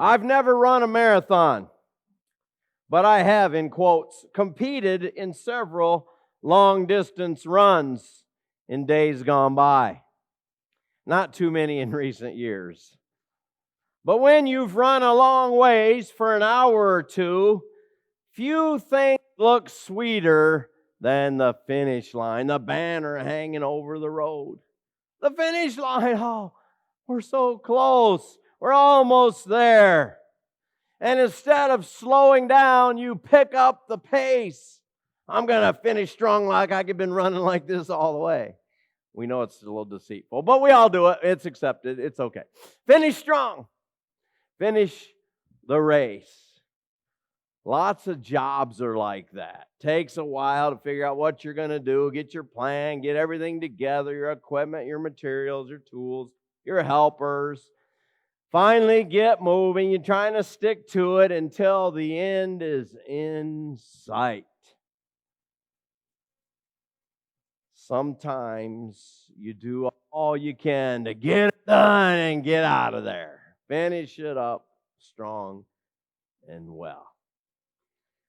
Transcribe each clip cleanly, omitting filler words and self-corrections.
I've never run a marathon, but I have, in quotes, competed in several long-distance runs in days gone by. Not too many in recent years. But when you've run a long ways for an hour or two, few things look sweeter than the finish line, the banner hanging over the road. The finish line, oh, we're so close. We're almost there. And instead of slowing down, you pick up the pace. I'm going to finish strong like I've been running like this all the way. We know it's a little deceitful, but we all do it. It's accepted. It's okay. Finish strong. Finish the race. Lots of jobs are like that. Takes a while to figure out what you're going to do, get your plan, get everything together, your equipment, your materials, your tools, your helpers. Finally get moving. You're trying to stick to it until the end is in sight. Sometimes you do all you can to get it done and get out of there. Finish it up strong and well.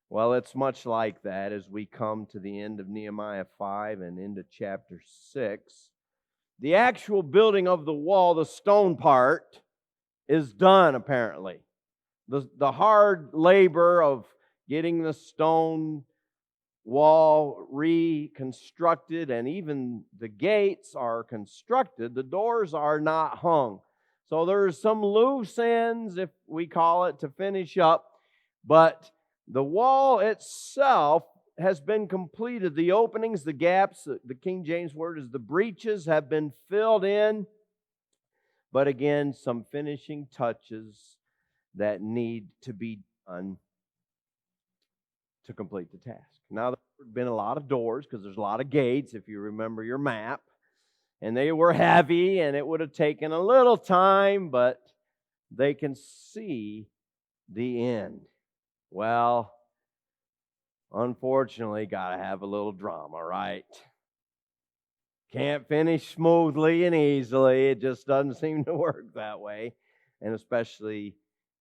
Well, it's much like that as we come to the end of Nehemiah 5 and into chapter 6. The actual building of the wall, the stone part, is done apparently. The hard labor of getting the stone wall reconstructed, and even the gates are constructed. The doors are not hung. So there's some loose ends, if we call it, to finish up. But the wall itself has been completed. The openings, the gaps, the King James word is the breaches, have been filled in. But again, some finishing touches that need to be done to complete the task. Now, there have been a lot of doors because there's a lot of gates, if you remember your map. And they were heavy, and it would have taken a little time, but they can see the end. Well, unfortunately, got to have a little drama, right? Can't finish smoothly and easily. It just doesn't seem to work that way, and especially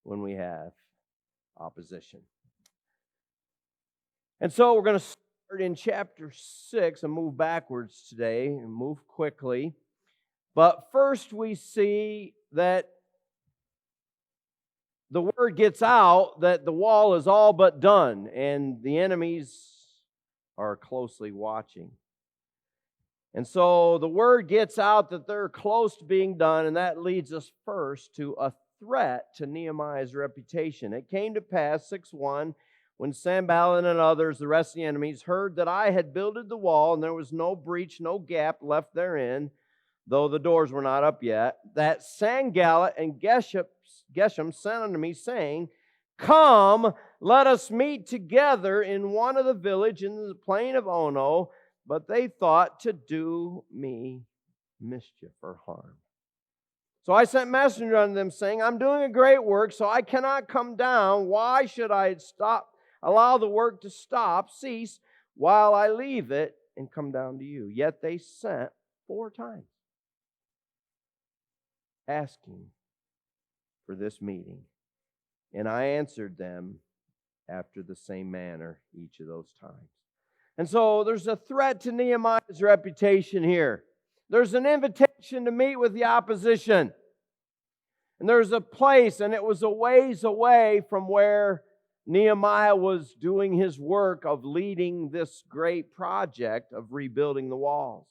when we have opposition. And so we're going to start in chapter 6 and move backwards today and move quickly. But first we see that the word gets out that the wall is all but done, and the enemies are closely watching. And so the word gets out that they're close to being done, and that leads us first to a threat to Nehemiah's reputation. It came to pass, 6:1, when Sanballat and others, the rest of the enemies, heard that I had builded the wall, and there was no breach, no gap left therein, though the doors were not up yet, that Sanballat and Geshem sent unto me, saying, Come, let us meet together in one of the village in the plain of Ono. But they thought to do me mischief or harm. So I sent messenger unto them, saying, I'm doing a great work, so I cannot come down. Why should I allow the work to cease, while I leave it and come down to you? Yet they sent 4 times, asking for this meeting. And I answered them after the same manner each of those times. And so there's a threat to Nehemiah's reputation here. There's an invitation to meet with the opposition. And there's a place, and it was a ways away from where Nehemiah was doing his work of leading this great project of rebuilding the walls.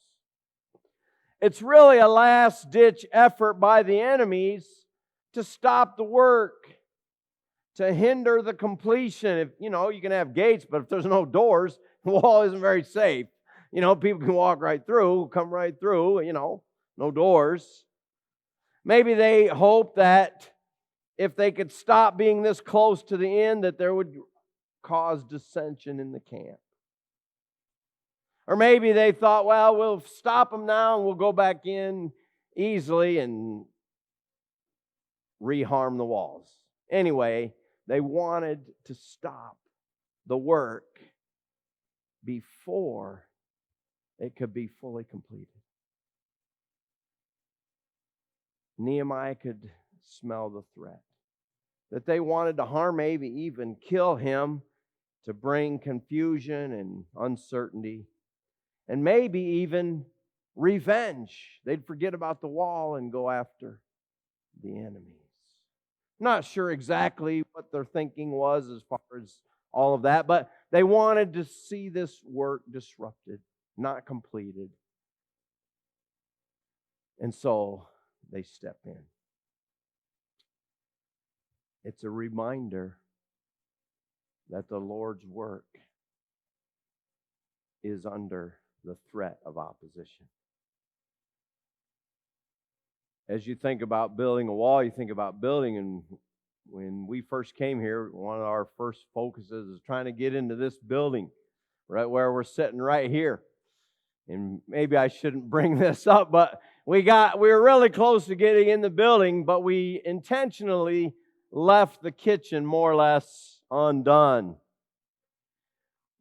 It's really a last-ditch effort by the enemies to stop the work, to hinder the completion. If you can have gates, but if there's no doors, the wall isn't very safe. People can walk right through, come right through, no doors. Maybe they hope that if they could stop being this close to the end, that there would cause dissension in the camp. Or maybe they thought, well, we'll stop them now and we'll go back in easily and reharm the walls. Anyway, they wanted to stop the work before it could be fully completed. Nehemiah could smell the threat. that they wanted to harm, maybe even kill him, to bring confusion and uncertainty, and maybe even revenge. They'd forget about the wall and go after the enemies. Not sure exactly what their thinking was as far as all of that, but they wanted to see this work disrupted, not completed. And so they step in. It's a reminder that the Lord's work is under the threat of opposition. As you think about building a wall, you think about building, and when we first came here, one of our first focuses is trying to get into this building, right where we're sitting right here. And maybe I shouldn't bring this up, but we were really close to getting in the building, but we intentionally left the kitchen more or less undone.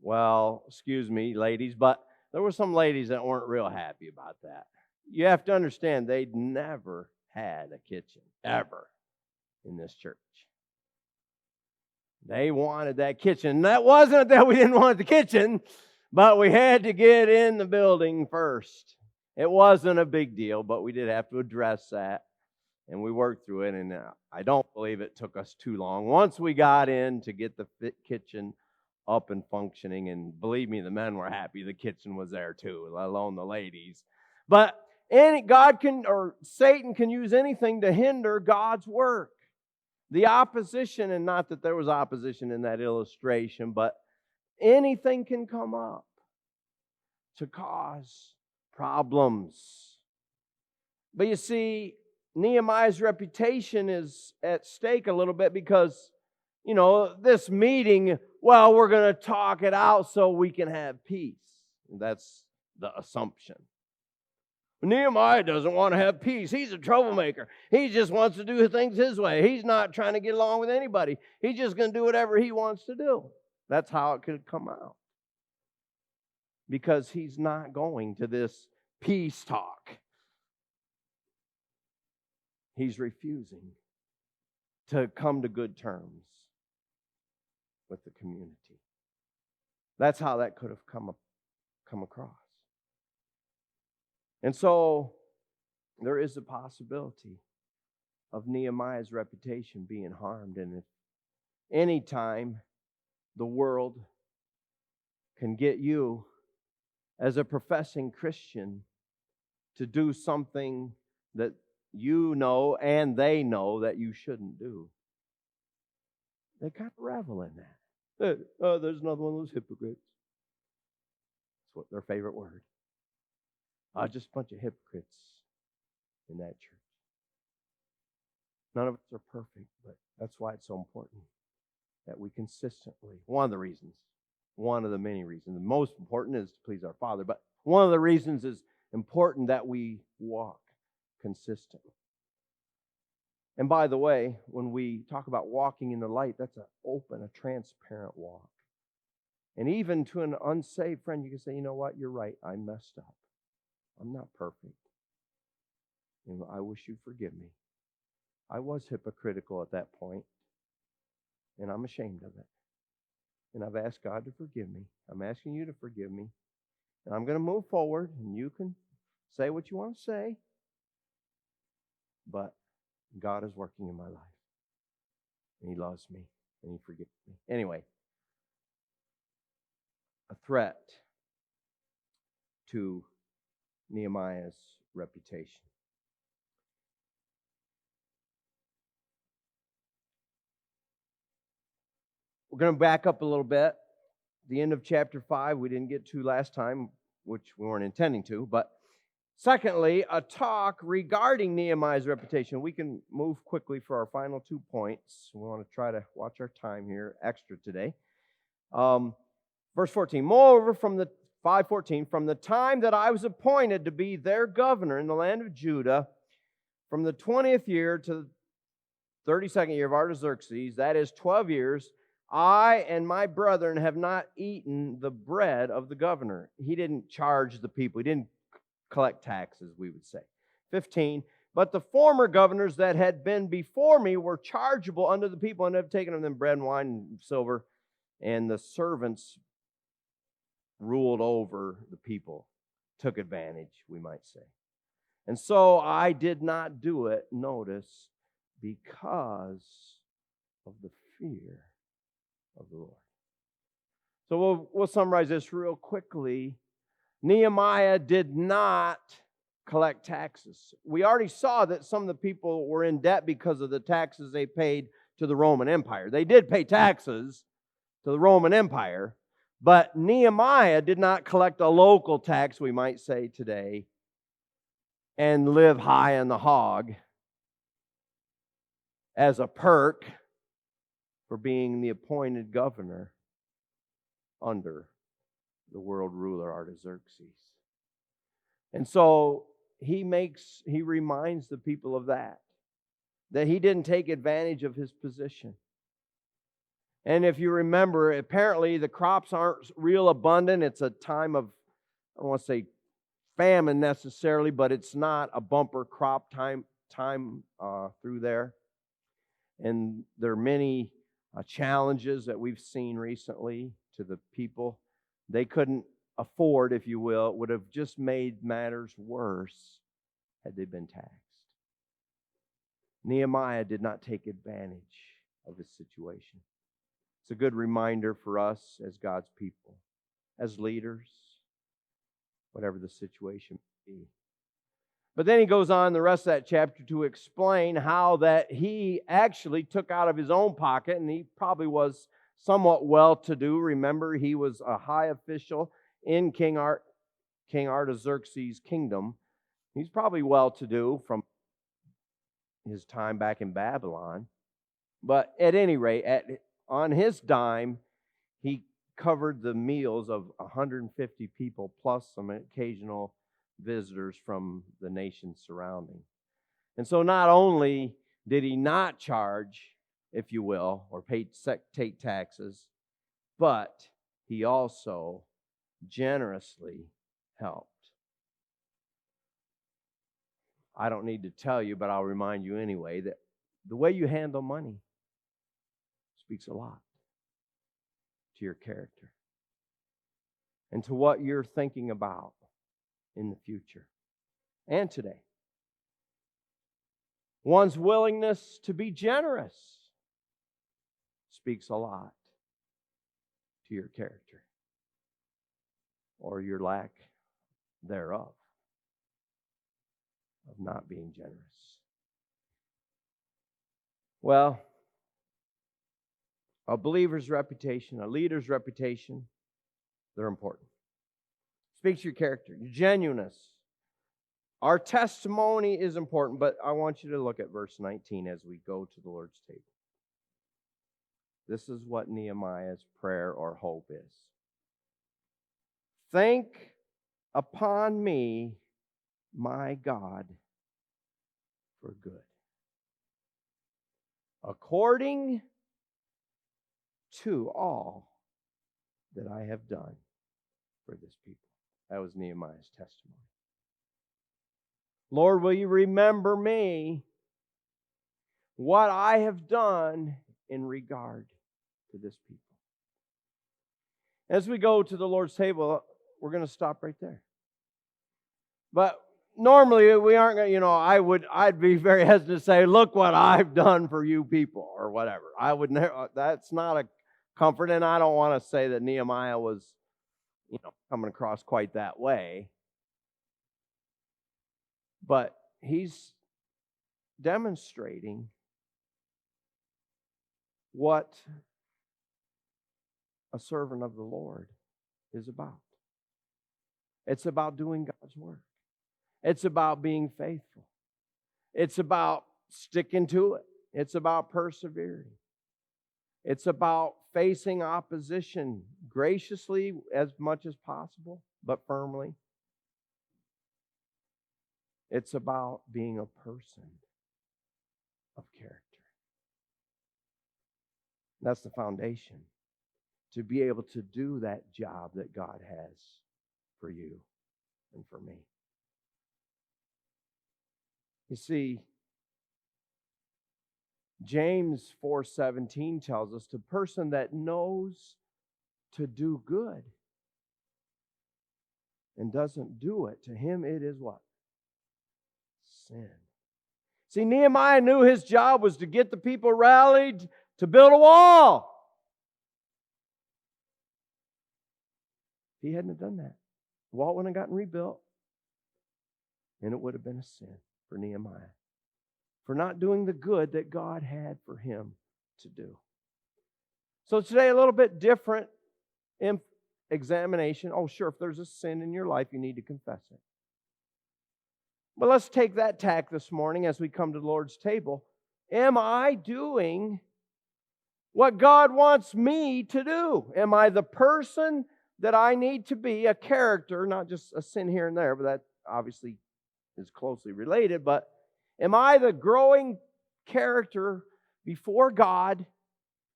Well, excuse me, ladies, but there were some ladies that weren't real happy about that. You have to understand, they'd never had a kitchen, ever, in this church. They wanted that kitchen. And that wasn't that we didn't want the kitchen, but we had to get in the building first. It wasn't a big deal, but we did have to address that. And we worked through it, and I don't believe it took us too long. Once we got in to get the kitchen up and functioning, and believe me, the men were happy the kitchen was there too, let alone the ladies. But Satan can use anything to hinder God's work. The opposition, and not that there was opposition in that illustration, but anything can come up to cause problems. But you see, Nehemiah's reputation is at stake a little bit because, this meeting, we're going to talk it out so we can have peace. That's the assumption. Nehemiah doesn't want to have peace. He's a troublemaker. He just wants to do things his way. He's not trying to get along with anybody. He's just going to do whatever he wants to do. That's how it could come out. Because he's not going to this peace talk. He's refusing to come to good terms with the community. That's how that could have come across. And so there is a possibility of Nehemiah's reputation being harmed. And if any time the world can get you as a professing Christian to do something that you know and they know that you shouldn't do, they kind of revel in that. There's another one of those hypocrites. That's what their favorite word. Just a bunch of hypocrites in that church. None of us are perfect, but that's why it's so important that we consistently, one of the many reasons, the most important is to please our Father, but one of the reasons is important that we walk consistently. And by the way, when we talk about walking in the light, that's an open, a transparent walk. And even to an unsaved friend, you can say, you know what, you're right, I messed up. I'm not perfect. And I wish you'd forgive me. I was hypocritical at that point, and I'm ashamed of it. And I've asked God to forgive me. I'm asking you to forgive me. And I'm going to move forward, and you can say what you want to say. But God is working in my life. And He loves me, and He forgives me. Anyway, a threat to Nehemiah's reputation. We're going to back up a little bit. The end of chapter 5 we didn't get to last time, which we weren't intending to. But secondly, a talk regarding Nehemiah's reputation. We can move quickly for our final 2 points. We want to try to watch our time here extra today. Verse 14, moreover, from the 5:14, from the time that I was appointed to be their governor in the land of Judah, from the 20th year to the 32nd year of Artaxerxes, that is 12 years, I and my brethren have not eaten the bread of the governor. He didn't charge the people. He didn't collect taxes, we would say. 15, But the former governors that had been before me were chargeable unto the people, and have taken of them bread and wine and silver, and the servants ruled over the people, took advantage, we might say. And so I did not do it, notice, because of the fear of the Lord. So we'll summarize this real quickly. Nehemiah did not collect taxes. We already saw that some of the people were in debt because of the taxes they paid to the Roman Empire. They did pay taxes to the Roman Empire, but Nehemiah did not collect a local tax, we might say today, and live high on the hog as a perk for being the appointed governor under the world ruler Artaxerxes. And so he reminds the people of that he didn't take advantage of his position. And if you remember, apparently the crops aren't real abundant. It's a time of, I don't want to say famine necessarily, but it's not a bumper crop time through there. And there are many challenges that we've seen recently to the people. They couldn't afford, if you will. It would have just made matters worse had they been taxed. Nehemiah did not take advantage of his situation. It's a good reminder for us as God's people, as leaders, whatever the situation may be. But then he goes on the rest of that chapter to explain how that he actually took out of his own pocket, and he probably was somewhat well-to-do. Remember, he was a high official in King Artaxerxes' kingdom. He's probably well-to-do from his time back in Babylon. But at any rate, on his dime, he covered the meals of 150 people plus some occasional visitors from the nations surrounding. And so not only did he not charge, if you will, or take taxes, but he also generously helped. I don't need to tell you, but I'll remind you anyway, that the way you handle money speaks a lot to your character and to what you're thinking about in the future and today. One's willingness to be generous speaks a lot to your character or your lack thereof of not being generous. Well, a believer's reputation, a leader's reputation, they're important. Speaks to your character, your genuineness. Our testimony is important, but I want you to look at verse 19 as we go to the Lord's table. This is what Nehemiah's prayer or hope is. Think upon me, my God, for good, according to all that I have done for this people. That was Nehemiah's testimony. Lord, will you remember me, what I have done in regard to this people? As we go to the Lord's table, we're going to stop right there. But normally we aren't going to, I'd be very hesitant to say, look what I've done for you people or whatever. I would never, that's not a comfort, and I don't want to say that Nehemiah was, coming across quite that way. But he's demonstrating what a servant of the Lord is about. It's about doing God's work. It's about being faithful. It's about sticking to it. It's about persevering. It's about facing opposition graciously as much as possible, but firmly. It's about being a person of character. That's the foundation to be able to do that job that God has for you and for me. You see, James 4:17 tells us the person that knows to do good and doesn't do it, to him it is what? Sin. See, Nehemiah knew his job was to get the people rallied to build a wall. If he hadn't have done that, the wall wouldn't have gotten rebuilt, and it would have been a sin for Nehemiah for not doing the good that God had for him to do. So today, a little bit different examination. Oh, sure, if there's a sin in your life, you need to confess it. But let's take that tack this morning as we come to the Lord's table. Am I doing what God wants me to do? Am I the person that I need to be, a character, not just a sin here and there, but that obviously is closely related, but am I the growing character before God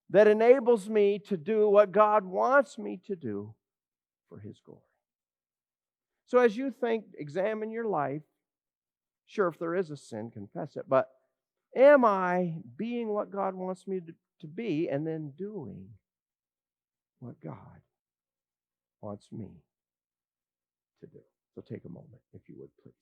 that enables me to do what God wants me to do for His glory? So as you think, examine your life. Sure, if there is a sin, confess it. But am I being what God wants me to be and then doing what God wants me to do? So take a moment, if you would, please.